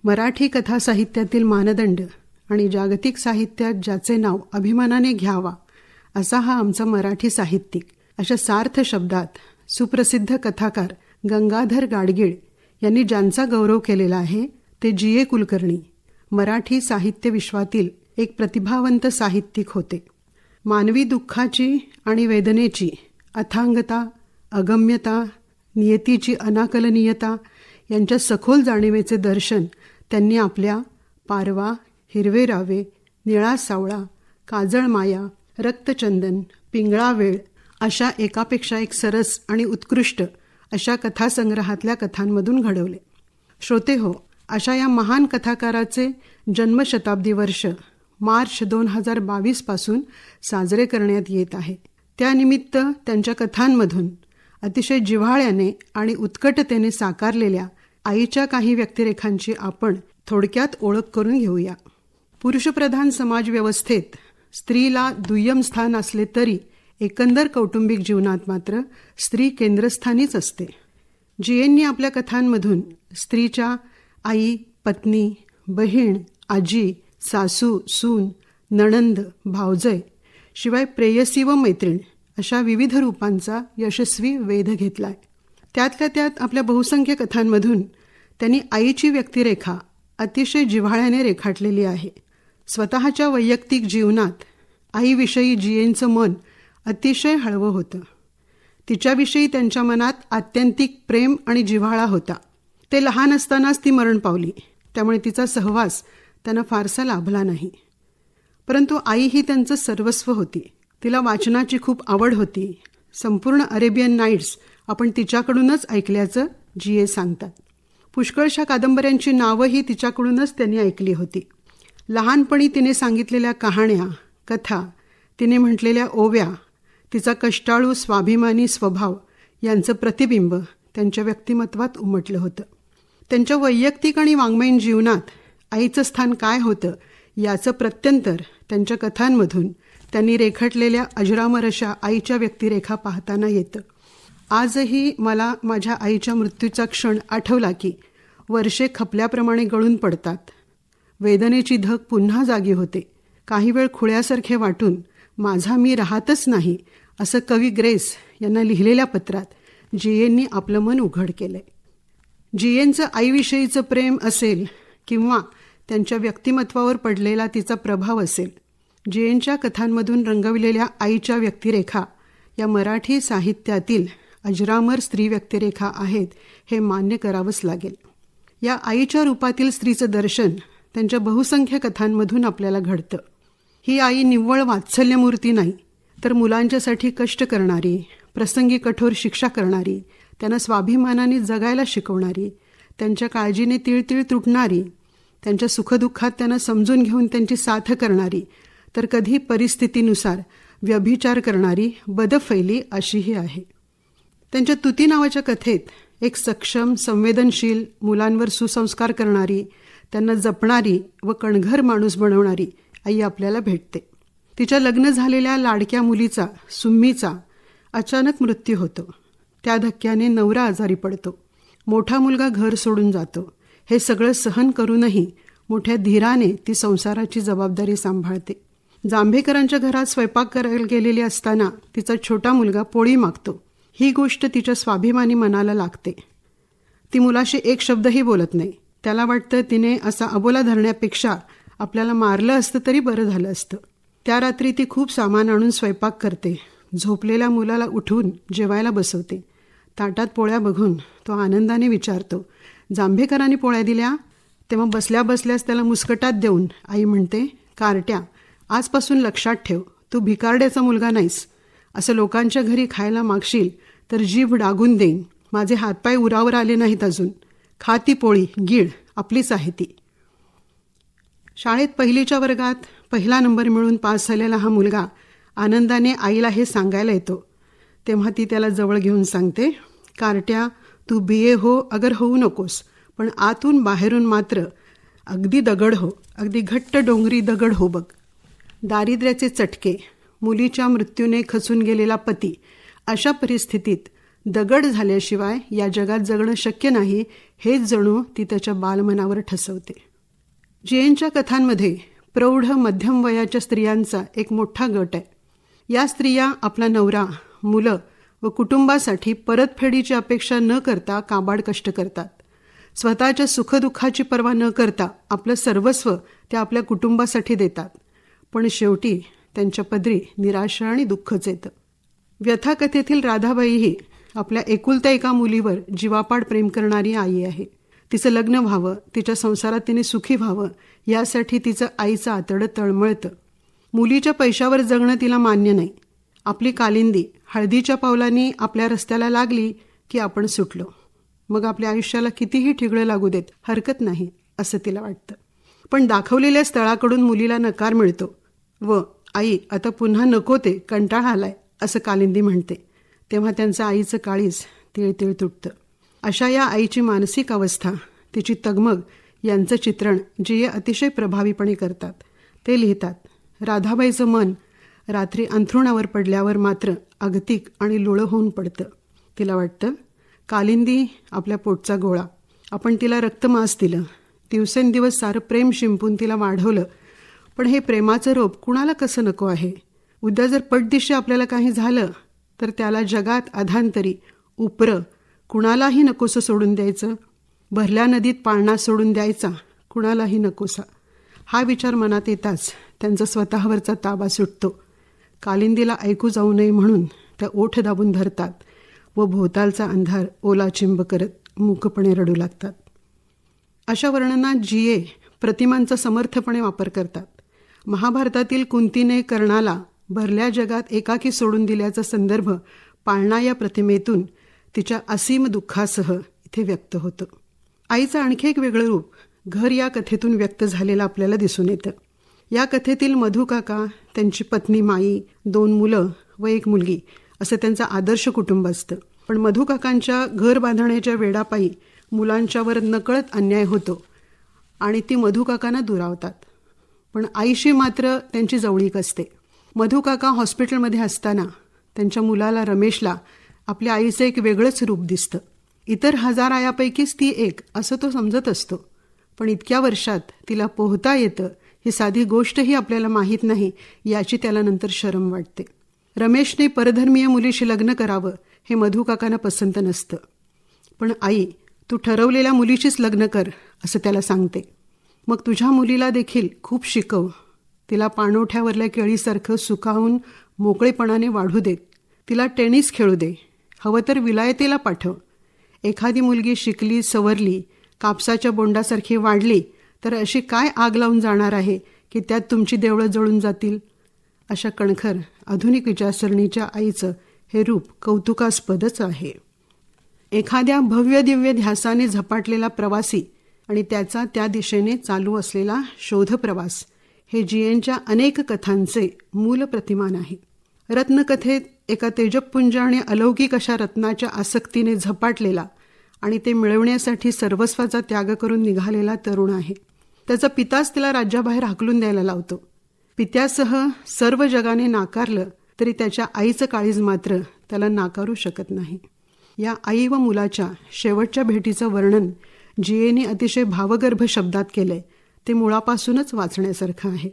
मराठी कथा साहित्यातील मानदंड आणि जागतिक साहित्यात ज्याचे नाव अभिमानाने घ्यावा असा हा आमचा मराठी साहित्यिक अशा सार्थ शब्दात सुप्रसिद्ध कथाकार गंगाधर गाडगीळ यांनी ज्यांचा गौरव केलेला आहे ते जी.ए. कुलकर्णी मराठी साहित्य विश्वातील एक प्रतिभावंत साहित्यिक होते. मानवी दुःखाची आणि वेदनेची अथांगता, अगम्यता, नियतीची अनाकलनीयता यांच्या सखोल जाणीवेचे दर्शन त्यांनी आपल्या पारवा, हिरवे रावे, निळा सावळा, काजळ माया, रक्तचंदन, पिंगळा वेळ अशा एकापेक्षा एक सरस आणि उत्कृष्ट अशा कथासंग्रहातल्या कथांमधून घडवले. श्रोते हो, अशा या महान कथाकाराचे जन्मशताब्दी वर्ष मार्च 2022 पासून साजरे करण्यात येत आहे. त्यानिमित्त त्यांच्या कथांमधून अतिशय जिव्हाळ्याने आणि उत्कटतेने साकारलेल्या आईच्या काही व्यक्तिरेखांची आपण थोडक्यात ओळख करून घेऊया. पुरुषप्रधान समाजव्यवस्थेत स्त्रीला दुय्यम स्थान असले तरी एकंदर कौटुंबिक जीवनात मात्र स्त्री केंद्रस्थानीच असते. जी.एंनी आपल्या कथांमधून स्त्रीच्या आई, पत्नी, बहीण, आजी, सासू, सून, नणंद, भावजय शिवाय प्रेयसी व मैत्रीण अशा विविध रूपांचा यशस्वी वेध घेतलाय. त्यातल्या त्यात आपल्या बहुसंख्य कथांमधून त्यांनी आईची व्यक्तिरेखा अतिशय जिव्हाळ्याने रेखाटलेली आहे. स्वतःच्या वैयक्तिक जीवनात आईविषयी जी.एंचं मन अतिशय हळवं होतं. तिच्याविषयी त्यांच्या मनात आत्यंतिक प्रेम आणि जिव्हाळा होता. ते लहान असतानाच ती मरण पावली, त्यामुळे तिचा सहवास त्यांना फारसा लाभला नाही. परंतु आई ही त्यांचं सर्वस्व होती. तिला वाचनाची खूप आवड होती. संपूर्ण अरेबियन नाईट्स आपण तिच्याकडूनच ऐकल्याचं जी.ए. सांगतात. पुष्कळशा कादंबऱ्यांची नावंही तिच्याकडूनच त्यांनी ऐकली होती. लहानपणी तिने सांगितलेल्या कहाण्या, कथा, तिने म्हटलेल्या ओव्या, तिचा कष्टाळू स्वाभिमानी स्वभाव यांचं प्रतिबिंब त्यांच्या व्यक्तिमत्वात उमटलं होतं. त्यांच्या वैयक्तिक आणि वाङ्मयीन जीवनात आईचं स्थान काय होतं याचं प्रत्यंतर त्यांच्या कथांमधून त्यांनी रेखाटलेल्या अजरामर अशा आईच्या व्यक्तिरेखा पाहताना येतं. आजही मला माझ्या आईच्या मृत्यूचा क्षण आठवला की वर्षे खपल्याप्रमाणे गळून पडतात. वेदनेची धग पुन्हा जागी होते. काही वेळ खुळ्यासारखे वाटून माझा मी राहतच नाही असं कवी ग्रेस यांना लिहिलेल्या पत्रात जी.एंनी आपलं मन उघड केलंय. जी.एंचं आईविषयीचं प्रेम असेल किंवा त्यांच्या व्यक्तिमत्वावर पडलेला तिचा प्रभाव असेल, जी.एंच्या कथांमधून रंगविलेल्या आईच्या व्यक्तिरेखा या मराठी साहित्यातील अजरामर स्त्री व्यक्तिरेखा आहेत हे मान्य करावंच लागेल. या आईच्या रूपातील स्त्रीचं दर्शन त्यांच्या बहुसंख्य कथांमधून आपल्याला घडतं. ही आई निव्वळ वात्सल्यमूर्ती नाही, तर मुलांच्यासाठी कष्ट करणारी, प्रसंगी कठोर शिक्षा करणारी, त्यांना स्वाभिमानाने जगायला शिकवणारी, त्यांच्या काळजीने तिळतिळ तुटणारी, त्यांच्या सुखदुःखात त्यांना समजून घेऊन त्यांची साथ करणारी, तर कधी परिस्थितीनुसार व्यभिचार करणारी, बदफैली अशीही आहे. त्यांच्या तुती नावाच्या कथेत एक सक्षम, संवेदनशील, मुलांवर सुसंस्कार करणारी, त्यांना जपणारी व कणघर माणूस बनवणारी आई आपल्याला भेटते. तिच्या लग्न झालेल्या लाडक्या मुलीचा, सुम्मीचा अचानक मृत्यू होतो. त्या धक्क्याने नवरा आजारी पडतो. मोठा मुलगा घर सोडून जातो. हे सगळं सहन करूनही मोठ्या धीराने ती संसाराची जबाबदारी सांभाळते. जांभेकरांच्या घरात स्वयंपाक करायला गेलेली असताना तिचा छोटा मुलगा पोळी मागतो. ही गोष्ट तिच्या स्वाभिमानी मनाला लागते. ती मुलाशी एक शब्दही बोलत नाही. त्याला वाटतं तिने असा अबोला धरण्यापेक्षा आपल्याला मारलं असतं तरी बरं झालं असतं. त्या रात्री ती खूप सामान आणून स्वयंपाक करते. झोपलेल्या मुलाला उठवून जेवायला बसवते. ताटात पोळ्या बघून तो आनंदाने विचारतो, जांभेकरांनी पोळ्या दिल्या? तेव्हा बसल्या बसल्यास त्याला मुस्कटात देऊन आई म्हणते, कार्ट्या, आजपासून लक्षात ठेव, तू भिकारड्याचा मुलगा नाहीस. असं लोकांच्या घरी खायला मागशील तर जीभ डागून देईन. माझे हातपाय उरावर आले नाहीत अजून. खा ती पोळी, गीळ, आपलीच आहे ती. शाळेत पहिलीच्या वर्गात पहिला नंबर मिळून पास झालेला हा मुलगा आनंदाने आईला हे सांगायला येतो. तेव्हा ती त्याला जवळ घेऊन सांगते, कार्ट्या, तू BA हो अगर होऊ नकोस, पण आतून बाहेरून मात्र अगदी दगड हो, अगदी घट्ट डोंगरी दगड हो बघ. दारिद्र्याचे चटके, मुलीच्या मृत्यूने खचून गेलेला पती, अशा परिस्थितीत दगड झाल्याशिवाय या जगात जगणं शक्य नाही हेच जणू ती त्याच्या बालमनावर ठसवते. जीएनच्या कथांमध्ये प्रौढ मध्यम वयाच्या स्त्रियांचा एक मोठा गट आहे. या स्त्रिया आपला नवरा, मुलं व कुटुंबासाठी परतफेडीची अपेक्षा न करता काबाड कष्ट करतात. स्वतःच्या सुखदुःखाची पर्वा न करता आपलं सर्वस्व त्या आपल्या कुटुंबासाठी देतात. पण शेवटी त्यांच्या पदरी निराशा आणि दुःखच येतं. व्यथाकथेतील राधाबाईही आपल्या एकुलत्या एका मुलीवर जीवापाड प्रेम करणारी आई आहे. तिचं लग्न व्हावं, तिच्या संसारात तिने सुखी व्हावं यासाठी तिचं आईचं आतडं तळमळतं. मुलीच्या पैशावर जगणं तिला मान्य नाही. आपली कालिंदी हळदीच्या पावलांनी आपल्या रस्त्याला लागली की आपण सुटलो. मग आपल्या आयुष्याला कितीही ठिगळं लागू देत हरकत नाही असं तिला वाटतं. पण दाखवलेल्या स्थळाकडून मुलीला नकार मिळतो व आई आता पुन्हा नको ते, कंटाळा आलाय असं कालिंदी म्हणते. तेव्हा त्यांचं आईचं काळीज तिळतिळ तुटतं. अशा या आईची मानसिक अवस्था, तिची तगमग यांचं चित्रण जीए अतिशय प्रभावीपणे करतात. ते लिहितात, राधाबाईचं मन रात्री अंथरुणावर पडल्यावर मात्र अगतिक आणि लुळं होऊन पडतं. तिला वाटतं कालिंदी आपल्या पोटचा गोळा, आपण तिला रक्तमांस दिलं, दिवसेंदिवस सारं प्रेम शिंपून तिला वाढवलं, पण हे प्रेमाचं रोप कुणाला कसं नको आहे. उद्या जर पटदिशी आपल्याला काही झालं तर त्याला जगात अधांतरी उपरं कुणालाही नकोसं सोडून द्यायचं. भरल्या नदीत पाळणा सोडून द्यायचा कुणालाही नकोसा. हा विचार मनात येताच त्यांचा स्वतःवरचा ताबा सुटतो. कालिंदीला ऐकू जाऊ नये म्हणून त्या ओठ दाबून धरतात व भोवतालचा अंधार ओला चिंब करत मूकपणे रडू लागतात. अशा वर्णनात जीए प्रतिमांचा समर्थपणे वापर करतात. महाभारतातील कुंतीने कर्णाला भरल्या जगात एकाकी सोडून दिल्याचा संदर्भ पाळणा या प्रतिमेतून तिच्या असीम दुःखासह इथे व्यक्त होतं. आईचं आणखी एक वेगळं रूप घर या कथेतून व्यक्त झालेलं आपल्याला दिसून येतं. या कथेतील मधुकाका, त्यांची पत्नी माई, 2 मुलं व 1 मुलगी असं त्यांचं आदर्श कुटुंब असतं. पण मधुकाकांच्या घर बांधण्याच्या वेडापायी मुलांच्यावर नकळत अन्याय होतो आणि ती मधुकाकांना दुरावतात. पण आईशी मात्र त्यांची जवळीक असते. मधुकाका हॉस्पिटलमध्ये असताना त्यांच्या मुलाला रमेशला आपल्या आईचं एक वेगळंच रूप दिसतं. इतर 1000 आयापैकीच ती एक असं तो समजत असतो. पण इतक्या वर्षात तिला पोहता येतं ही साधी गोष्टही आपल्याला माहीत नाही याची त्याला नंतर शरम वाटते. रमेशने परधर्मीय मुलीशी लग्न करावं हे मधुकाकांना पसंत नसतं. पण आई, तू ठरवलेल्या मुलीशीच लग्न कर असं त्याला सांगते. मग तुझ्या मुलीला देखील खूप शिकव. तिला पाणवठ्यावरल्या केळीसारखं सुकावून मोकळेपणाने वाढू दे. तिला टेनिस खेळू दे. हवं तर विलायतेला पाठव. एखादी मुलगी शिकली, सवरली, कापसाच्या बोंडासारखी वाढली तर अशी काय आग लावून जाणार आहे की त्यात तुमची देवळं जळून जातील. अशा कणखर आधुनिक विचारसरणीच्या आईचं हे रूप कौतुकास्पदच आहे. एखाद्या भव्य दिव्य ध्यासाने झपाटलेला प्रवासी आणि त्याचा त्या दिशेने चालू असलेला शोधप्रवास हे जीएनच्या अनेक कथांचे मूल प्रतिमान आहे. रत्नकथेत एका तेजपुंज आणि अलौकिक अशा रत्नाच्या आसक्तीने झपाटलेला आणि ते मिळवण्यासाठी सर्वस्वाचा त्याग करून निघालेला तरुण आहे. त्याचा पिताच त्याला राज्याबाहेर हाकलून द्यायला लावतो. पित्यासह सर्व जगाने नाकारलं तरी त्याच्या आईचं काळीज मात्र त्याला नाकारू शकत नाही. या आई व मुलाच्या शेवटच्या भेटीचं वर्णन जीएने अतिशय भावगर्भ शब्दात केलंय. ते मुळापासूनच वाचण्यासारखं आहे.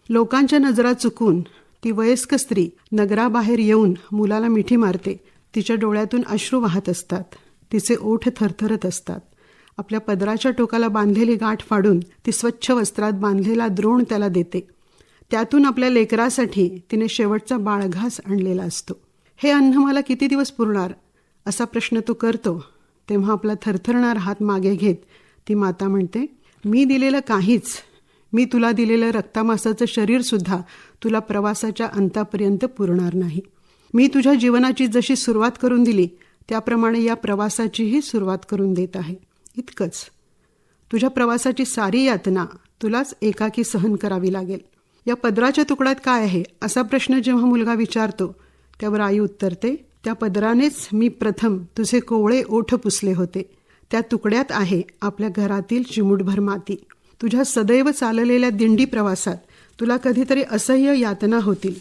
लोकांच्या नजरा चुकून ती वयस्क स्त्री नगराबाहेर येऊन मुलाला मिठी मारते. तिच्या डोळ्यातून अश्रू वाहत असतात. तिचे ओठ थरथरत असतात. आपल्या पदराच्या टोकाला बांधलेली गाठ फाडून ती स्वच्छ वस्त्रात बांधलेला द्रोण त्याला देते. त्यातून आपल्या लेकरासाठी तिने शेवटचा बाळघास आणलेला असतो. हे अन्न मला किती दिवस पुरणार असा प्रश्न तो करतो. तेव्हा आपला थरथरणारा हात मागे घेत ती माता म्हणते, मी दिलेलं काहीच, मी तुला दिलेलं रक्तामासाचं शरीरसुद्धा तुला प्रवासाच्या अंतापर्यंत पुरणार नाही. मी तुझ्या जीवनाची जशी सुरुवात करून दिली त्याप्रमाणे या प्रवासाचीही सुरुवात करून देत आहे. इतकंच. तुझ्या प्रवासाची सारी यातना तुलाच एकाकी सहन करावी लागेल. या पदराच्या तुकड्यात काय आहे असा प्रश्न जेव्हा मुलगा विचारतो त्यावर आई उत्तरते, त्या पदरानेच मी प्रथम तुझे कोवळे ओठ पुसले होते. त्या तुकड्यात आहे आपल्या घरातील चिमूटभर माती. तुझ्या सदैव चाललेल्या दिंडी प्रवासात तुला कधीतरी असह्य यातना होतील.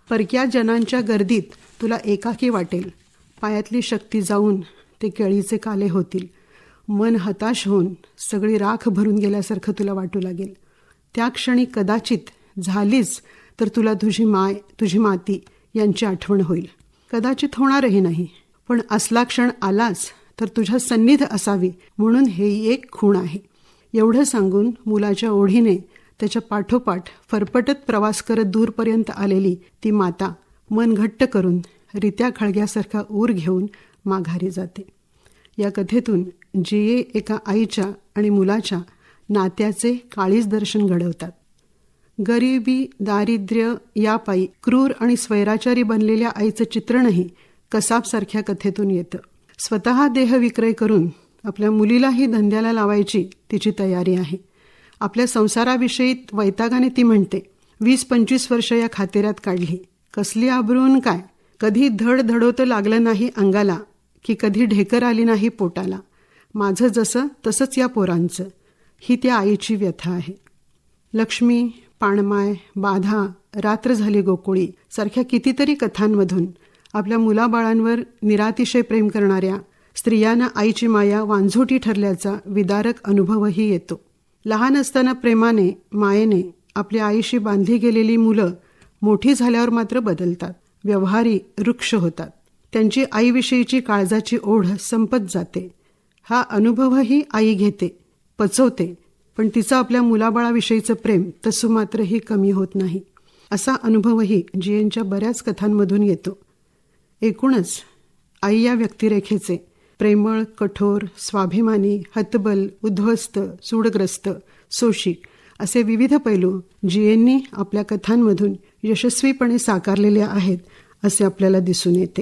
परक्या जनांच्या गर्दीत तुला एकाकी वाटेल. पायातली शक्ती जाऊन ते केळीचे काले होतील. मन हताश होऊन सगळी राख भरून गेल्यासारखं तुला वाटू लागेल. त्या क्षणी कदाचित झालीच तर तुला तुझी माय, तुझी माती यांची आठवण होईल. कदाचित होणारही नाही, पण असला क्षण आलाच तर तुझ्या सन्निध असावी म्हणून हे एक खूण आहे. एवढं सांगून मुलाच्या ओढीने त्याच्या पाठोपाठ फरफटत प्रवास करत दूरपर्यंत आलेली ती माता मन घट्ट करून रित्या खळग्यासारखा ऊर घेऊन माघारी जाते. या कथेतून जिये एका आईच्या आणि मुलाच्या नात्याचे काळीज दर्शन घडवतात. गरिबी, दारिद्र्य यापायी क्रूर आणि स्वैराचारी बनलेल्या आईचं चित्रणही कसाबसारख्या कथेतून येतं. स्वतः देहविक्रय करून आपल्या मुलीलाही धंद्याला लावायची तिची तयारी आहे. आपल्या संसाराविषयी वैतागाने ती म्हणते, 20-25 वर्ष या खातेऱ्यात काढली, कसली आबरून काय, कधी धड धडोतं लागलं नाही अंगाला, की कधी ढेकर आली नाही पोटाला, माझं जसं तसंच या पोरांचं, ही त्या आईची व्यथा आहे. लक्ष्मी, पाणमाय, बाधा, रात्र झाली गोकुळी सारख्या कितीतरी कथांमधून आपल्या मुलाबाळांवर निरातिशय प्रेम करणाऱ्या स्त्रियांना आईची माया वांझोटी ठरल्याचा विदारक अनुभवही येतो. लहान असताना प्रेमाने, मायेने आपल्या आईशी बांधली गेलेली मुलं मोठी झाल्यावर मात्र बदलतात, व्यवहारी, वृक्ष होतात. त्यांची आईविषयीची काळजाची ओढ संपत जाते. हा अनुभवही आई घेते, पचवते, पण तिचं आपल्या मुलाबाळाविषयीचं प्रेम तसं मात्रही कमी होत नाही. असा अनुभवही जियेंच्या बऱ्याच कथांमधून येतो. एकूणच आई या व्यक्तिरेखेचे प्रेमळ, कठोर, स्वाभिमानी, हतबल, उद्ध्वस्त, सूडग्रस्त, सोशिक असे विविध पैलू जियेंनी आपल्या कथांमधून यशस्वीपणे साकारलेले आहेत असे आपल्याला दिसून येते.